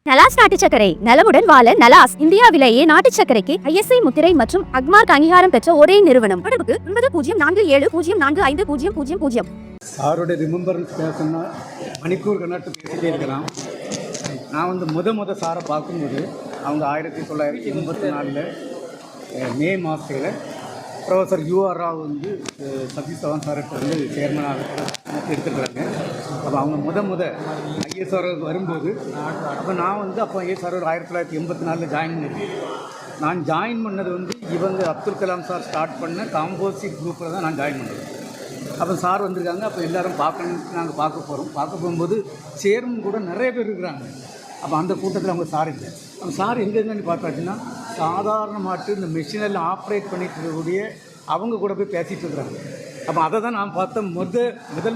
நலாஸ் நாட்டு சர்க்கரை நலமுடன் வாழ நலாஸ் இந்தியாவிலேயே நாட்டு சர்க்கரைக்கு ISI முத்திரை மற்றும் அக்மார்க் அங்கீகாரம் பெற்ற ஒரே நிறுவனம். தொடர்புக்கு 9047045000. சாரோட ரிமெம்பரன்ஸ் பேசணும்னா மணிக்கூர் கண்ணாட்டு பேசிகிட்டே இருக்கலாம். நான் முத சாரை பார்க்கும்போது அவங்க 1984 மே மாதத்தில் ப்ரொஃபஸர் UR ராவ் சதீஷ் சவான் சார்கிட்ட சேர்மனாக எடுத்துருக்குறாங்க. அப்போ அவங்க முத ISR வரும்போது அப்போ நான் அப்போ ISR 1984 ஜாயின் பண்ணியிருக்கேன். நான் ஜாயின் பண்ணது இவங்க அப்துல் கலாம் சார் ஸ்டார்ட் பண்ண காம்போசிட் குரூப்பில் தான் நான் ஜாயின் பண்ணது. அப்போ சார் வந்திருக்காங்க. அப்போ எல்லோரும் நாங்கள் பார்க்க போகும்போது சேர்மன் கூட நிறைய பேர் இருக்கிறாங்க. அப்போ அந்த கூட்டத்தில் அவங்க சார் இல்லை. அந்த சார் எங்கேருந்து பார்த்தாச்சுன்னா சாதாரணமாட்டு இந்த மெஷினெல்லாம் ஆப்ரேட் பண்ணிட்டு இருக்கக்கூடிய அவங்க கூட போய் பேசிகிட்டு இருக்கிறாங்க. அப்போ அதை தான் நான் பார்த்தேன்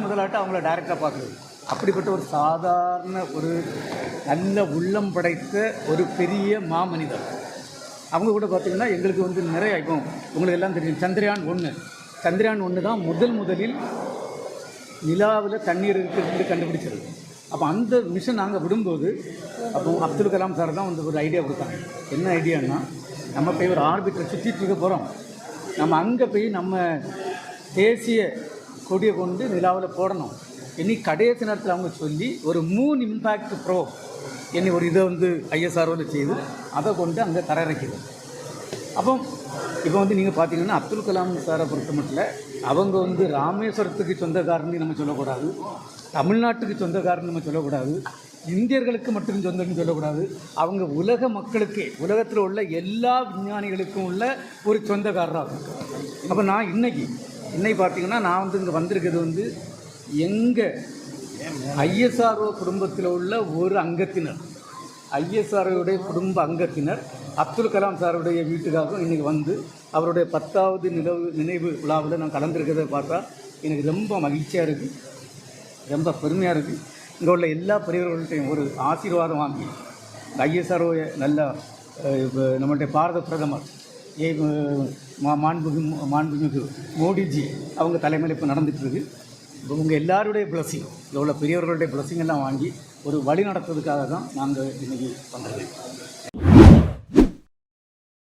முதலாட்டம் அவங்கள டைரெக்டாக பார்க்குறது. அப்படிப்பட்ட ஒரு சாதாரண ஒரு நல்ல உள்ளம் படைத்த ஒரு பெரிய மாமனிதர். அவங்க கூட பார்த்திங்கன்னா எங்களுக்கு நிறைய இப்போ உங்களுக்கு எல்லாம் தெரியும். சந்திரயான் 1 தான் முதலில் நிலாவில் தண்ணீர் இருக்கிறது கண்டுபிடிச்சது. அப்போ அந்த மிஷன் நாங்கள் விடும்போது அப்போ அப்துல் கலாம் சார் தான் ஒரு ஐடியா கொடுத்தாங்க. என்ன ஐடியான்னா, நம்ம போய் ஒரு ஆர்பிட்டரை சுற்றிட்டு இருக்க போகிறோம். நம்ம அங்கே போய் நம்ம தேசிய கொடியை கொண்டு நிலாவில் போடணும். கடைசி நேரத்தில் அவங்க சொல்லி ஒரு மூன் இம்பேக்ட் ப்ரோ ஒரு இதை ISROவில் செய்து அதை கொண்டு அங்கே தரையிறக்கிது. அப்போ இப்போ நீங்கள் பார்த்தீங்கன்னா அப்துல் கலாம் சாரை பொறுத்த மட்டும் அவங்க ராமேஸ்வரத்துக்கு சொந்தக்காரன்னு நம்ம சொல்லக்கூடாது, தமிழ்நாட்டுக்கு சொந்தக்காரன்னு நம்ம சொல்லக்கூடாது, இந்தியர்களுக்கு மட்டும் சொந்தம்னு சொல்லக்கூடாது. அவங்க உலக மக்களுக்கே, உலகத்தில் உள்ள எல்லா விஞ்ஞானிகளுக்கும் உள்ள ஒரு சொந்தக்காரராக இருக்கும். அப்போ நான் இன்னைக்கு பார்த்தீங்கன்னா நான் இங்கே வந்திருக்கிறது எங்கள் ISRO குடும்பத்தில் உள்ள ஒரு அங்கத்தினர், ISROடைய குடும்ப அங்கத்தினர் அப்துல் கலாம் சாருடைய வீட்டுக்காகவும் இன்றைக்கி அவருடைய 10வது நினைவு விழாவில் நான் கலந்துருக்கிறத பார்த்தா எனக்கு ரொம்ப மகிழ்ச்சியாக இருக்குது, ரொம்ப பெருமையாக இருக்குது. இங்கே உள்ள எல்லா பெரியவர்கள்ட்டையும் ஒரு ஆசீர்வாதம் வாங்கி ISRO நல்ல நம்மளுடைய பாரத பிரதமர் மாண்புமிகு மோடிஜி அவங்க தலைமையில் இப்போ நடந்துகிட்ருக்கு. இப்போ உங்கள் எல்லாருடைய பிளஸிங், இங்கே உள்ள பெரியவர்களுடைய பிளஸிங் எல்லாம் வாங்கி ஒரு வழி நடத்துறதுக்காக தான் நாங்கள் இன்றைக்கி பண்ணுறோம்.